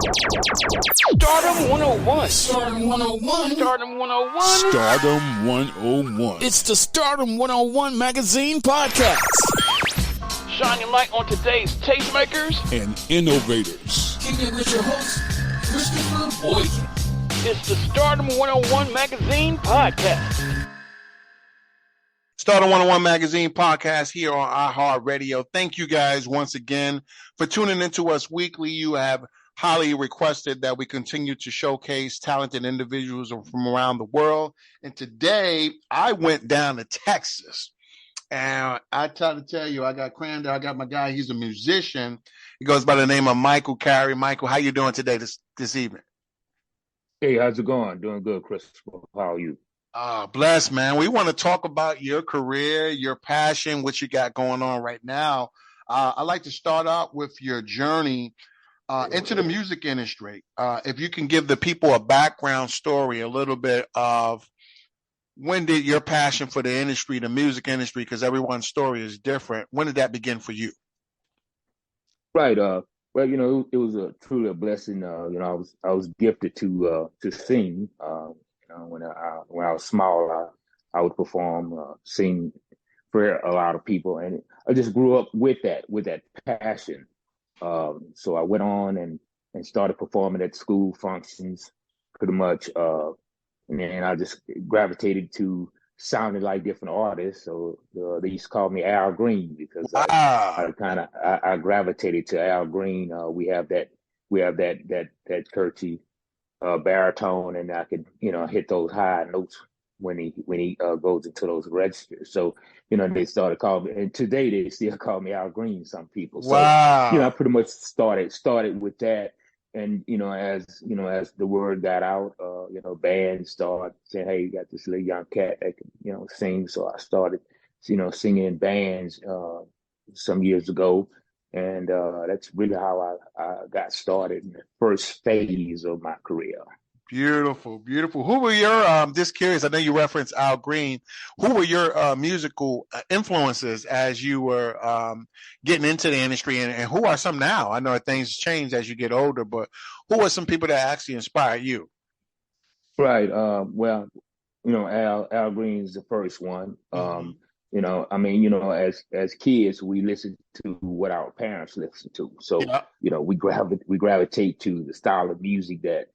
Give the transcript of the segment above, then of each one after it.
Stardom 101. Stardom 101. Stardom 101. Stardom 101. It's the Stardom 101 Magazine podcast. Shining light on today's tastemakers and innovators. Kicking it with your host, Christopher Boykin. It's the Stardom 101 Magazine podcast. Stardom 101 Magazine podcast here on iHeartRadio. Thank you guys once again for tuning into us weekly. You have highly requested that we continue to showcase talented individuals from around the world. And today I went down to Texas. And I try to tell you, I got Crandall, I got my guy, he's a musician. He goes by the name of Michael Carey. Michael, how you doing today this evening? Hey, how's it going? Doing good, Christopher. How are you? Bless, man. We want to talk about your career, your passion, what you got going on right now. I'd like to start out with your journey into the music industry. If you can give the people a background story, a little bit of when did your passion for the industry, the music industry, because everyone's story is different, when did that begin for you? Right. Well, it was truly a blessing. I was gifted to sing. When I was small, I would perform, sing for a lot of people, and I just grew up with that passion. So I went on and started performing at school functions, pretty much, and then I just gravitated to sounding like different artists. So they used to call me Al Green because I gravitated to Al Green. We have that Kirchy baritone, and I could hit those high notes when he goes into those registers. So they started calling me, and today they still call me Al Green. Some people. So wow. I pretty much started with that, and as the word got out, bands started saying, "Hey, you got this little young cat that can sing." So I started singing in bands some years ago. And that's really how I got started in the first phase of my career. Beautiful, beautiful. Who were your, just curious, I know you referenced Al Green. Who were your musical influences as you were getting into the industry, and who are some now? I know things change as you get older, but who are some people that actually inspired you? Right. Well, Al Green's the first one. Mm-hmm. As kids, we listen to what our parents listen to. So, we gravitate to the style of music that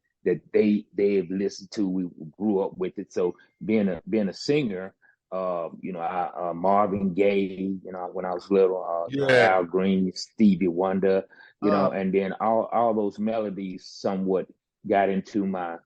they've listened to. We grew up with it. So being a singer, Marvin Gaye, when I was little, Al Green, Stevie Wonder, and then all those melodies somewhat got into my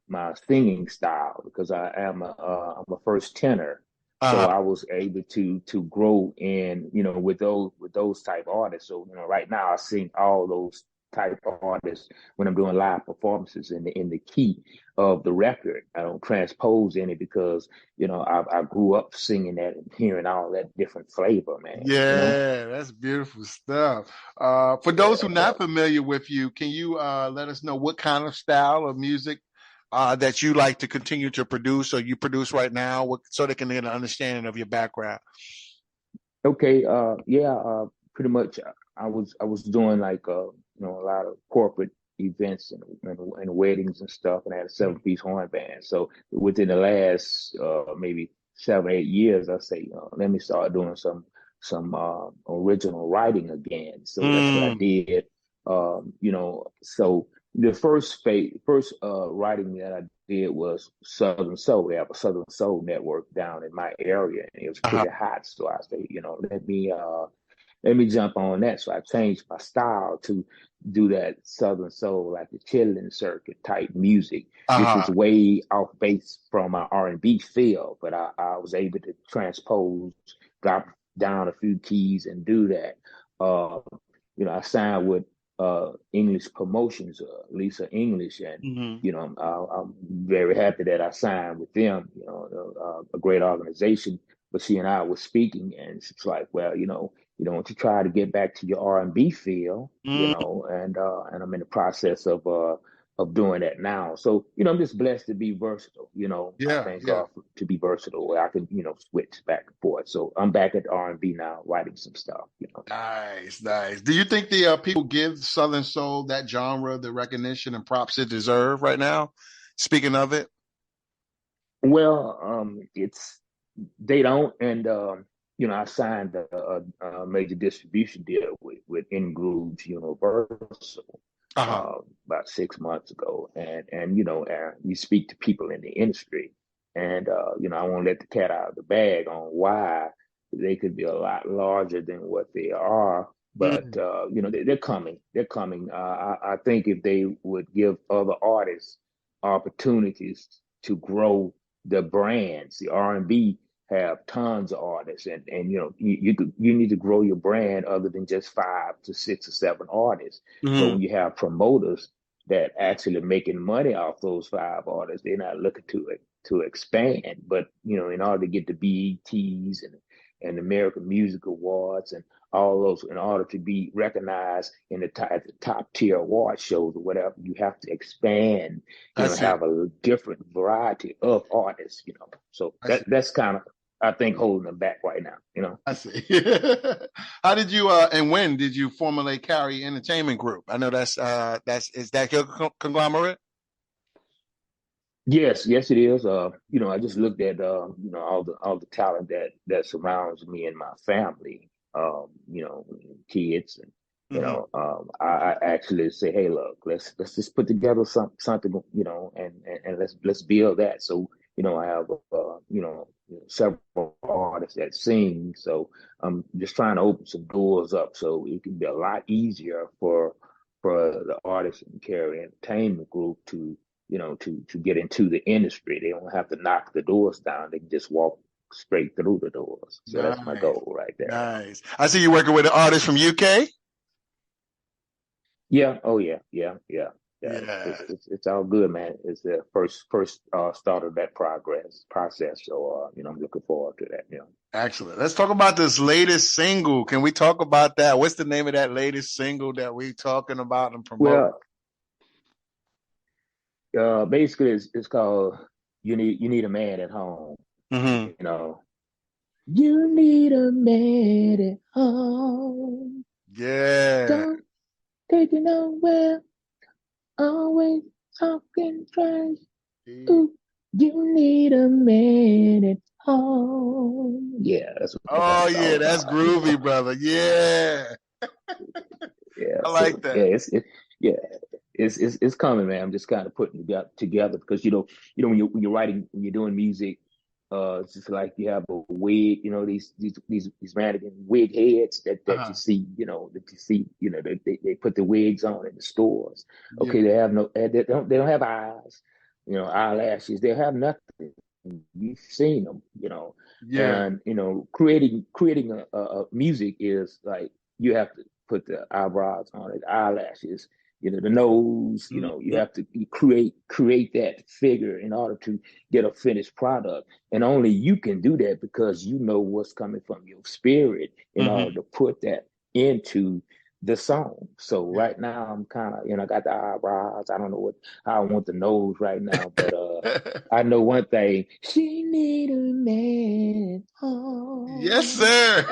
singing style because I'm a first tenor. So I was able to grow in, with those type artists. So, right now I sing all those type of artists when I'm doing live performances in the key of the record. I don't transpose any because, I grew up singing that and hearing all that different flavor, man. Yeah, that's beautiful stuff. For those who are not familiar with you, can you let us know what kind of style of music that you like to continue to produce, or you produce right now, so they can get an understanding of your background? Okay, pretty much. I was doing like a lot of corporate events and weddings and stuff, and I had a 7-piece horn band. So within the last maybe 7-8 years, I say let me start doing some original writing again. So that's what I did. So the first writing that I did was Southern Soul. We have a Southern Soul network down in my area, and it was pretty hot. So I said, let me jump on that. So I changed my style to do that Southern Soul, like the chilling circuit type music, which is way off base from my R&B feel. But I was able to transpose, drop down a few keys and do that. I signed with English Promotions, Lisa English, and I'm very happy that I signed with them. A great organization. But she and I were speaking, and she's like, well, don't you try to get back to your R&B feel, and I'm in the process of of doing that now. So, I'm just blessed to be versatile. I Yeah, thank yeah. God to be versatile where I can, switch back and forth. So I'm back at R&B now, writing some stuff. Nice, nice. Do you think the people give Southern Soul, that genre, the recognition and props it deserve right now? Speaking of it. Well, they don't, and I signed a major distribution deal with In Grooves Universal Uh-huh. about 6 months ago, and you speak to people in the industry, and I won't let the cat out of the bag on why they could be a lot larger than what they are, but Mm, they're coming. They're coming. I think if they would give other artists opportunities to grow the brands, the R&B have tons of artists, and you need to grow your brand other than just 5 to 6 or 7 artists. But mhm. when you have promoters that actually making money off those 5 artists, they're not looking to expand. But in order to get the BETs and American Music Awards and all those, in order to be recognized in at the top tier award shows or whatever, you have to expand, I see. have a different variety of artists. So I see. that's kind of, I think, holding them back right now. I see. How did you and when did you formulate Carey Entertainment Group? I know is that your conglomerate? Yes, it is. I just looked at all the talent that surrounds me and my family. Kids, and Hmm. I actually say, hey, look, let's just put together something, and let's build that. So, I have several artists that sing. So I'm just trying to open some doors up so it can be a lot easier for the artists in Carey Entertainment Group to get into the industry. They don't have to knock the doors down. They can just walk straight through the doors. So that's my Nice, goal right there. nice. I see you working with an artist from UK. Yeah. Oh yeah. Yeah. Yeah. Yeah. Yeah, It's all good, man. It's the first start of that process. So I'm looking forward to that. excellent. Let's talk about this latest single. Can we talk about that? What's the name of that latest single that we talking about and promote? Well, basically, it's called "You Need a Man at Home." Hmm. You know, you need a man at home. Yeah. Don't take it nowhere. Always talking trash. Ooh, you need a man at home. Yeah, that's what Oh that's yeah, all that's about. groovy, brother. Yeah, Yeah, I so like that. yeah, yeah, it's coming, man. I'm just kind of putting it together because when you're writing, when you're doing music, it's just like you have a wig, these mannequin wig heads that you Uh-huh. see, they put the wigs on in the stores. Yeah, Okay, they don't have eyes, eyelashes. They have nothing. You've seen them, yeah. and creating a music is like you have to put the eyebrows on it, eyelashes, the nose. You Mhm. have to create that figure in order to get a finished product, and only you can do that because you know what's coming from your spirit in order Mhm. to put that into the song. So Yeah. right now I'm kind of, I got the eyebrows. I don't know how I want the nose right now, but I know one thing. She need a man. Yes, Oh. sir.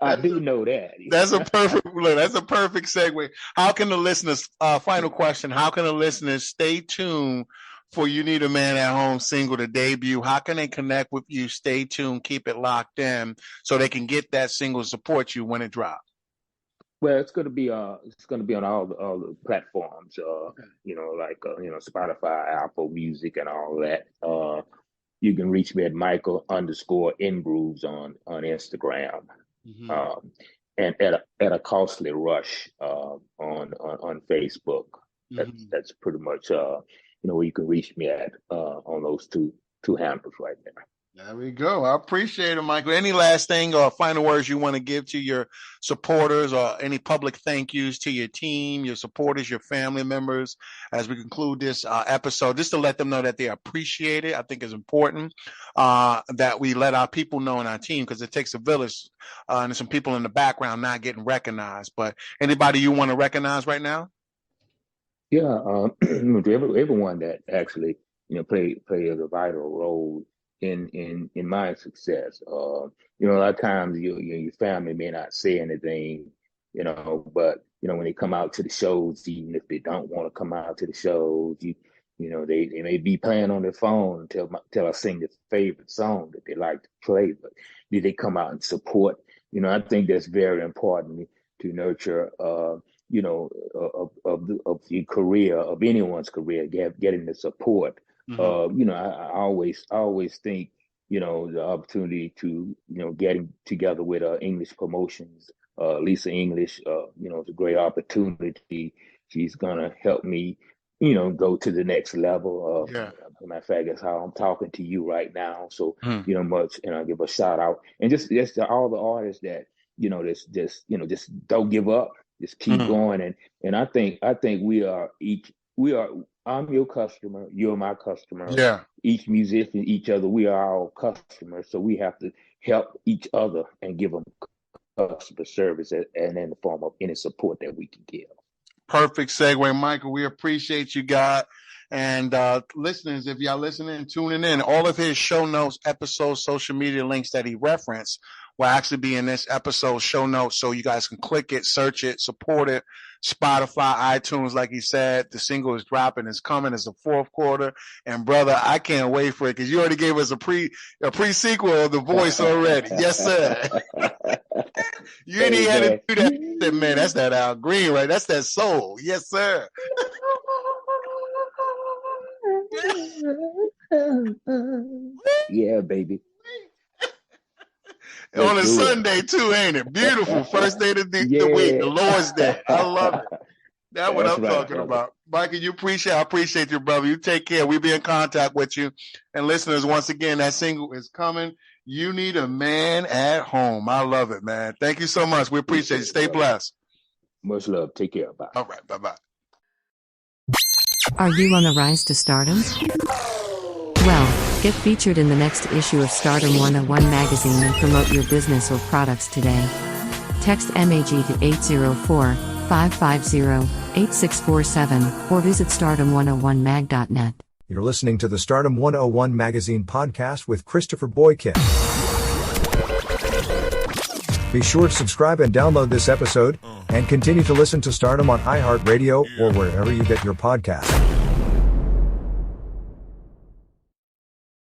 I That's do a know that. that's a perfect look. That's a perfect segue. How can the listeners? Final question. How can the listeners stay tuned for "You Need a Man at Home" single to debut? How can they connect with you? Stay tuned. Keep it locked in so they can get that single, support you when it drops. Well, it's gonna be on all the platforms. Like Spotify, Apple Music, and all that. You can reach me at Michael underscore Ingrooves on Instagram. Mhm. Um, and at a costly rush on Facebook. That's Mhm. that's pretty much where you can reach me at on those two handles right there. There we go. I appreciate it, Michael. Any last thing or final words you want to give to your supporters or any public thank yous to your team, your supporters, your family members as we conclude this episode, just to let them know that they appreciate it. I think it's important that we let our people know in our team because it takes a village and there's some people in the background not getting recognized. But anybody you want to recognize right now? Yeah, to everyone that actually, play a vital role in my success. A lot of times your family may not say anything, but when they come out to the shows, even if they don't want to come out to the shows, they may be playing on their phone until I sing their favorite song that they like to play, but they come out and support. I think that's very important to nurture. Of the career of anyone's career, getting the support. I always think, the opportunity to, getting together with English Promotions, Lisa English, it's a great opportunity. She's gonna help me, go to the next level. Yeah. As a matter of fact, that's how I'm talking to you right now. So, Mm. much, and I'll give a shout out and just to all the artists that, just don't give up. Just keep going, and I think I'm your customer, you're my customer. Yeah. Each musician, each other, we are our customers. So we have to help each other and give them customer service and in the form of any support that we can give. Perfect segue, Michael. We appreciate you, God. And listeners, if y'all listening, tuning in, all of his show notes, episodes, social media links that he referenced will actually be in this episode show notes, so you guys can click it, search it, support it. Spotify, iTunes, like he said, the single is dropping, it's coming, it's the fourth quarter. And brother, I can't wait for it because you already gave us a pre-sequel of The Voice already. Yes, sir. You ain't even had to do that. Man, that's that Al Green, right? That's that soul. Yes, sir. Yeah, baby. On a Sunday too, ain't it? Beautiful. First day of the week, the Lord's Day. I love it. That's what I'm talking about. Michael, I appreciate you, brother. You take care. We'll be in contact with you. And listeners, once again, that single is coming. You Need a Man at Home. I love it, man. Thank you so much. We appreciate it. Stay blessed. Much love. Take care. Bye. All right. Bye-bye. Are you on the rise to stardom? Well, get featured in the next issue of Stardom101 Magazine and promote your business or products today. Text MAG to 804-550-8647 or visit stardom101mag.net. You're listening to the Stardom 101 Magazine podcast with Christopher Boykin. Be sure to subscribe and download this episode, and continue to listen to Stardom on iHeartRadio or wherever you get your podcasts.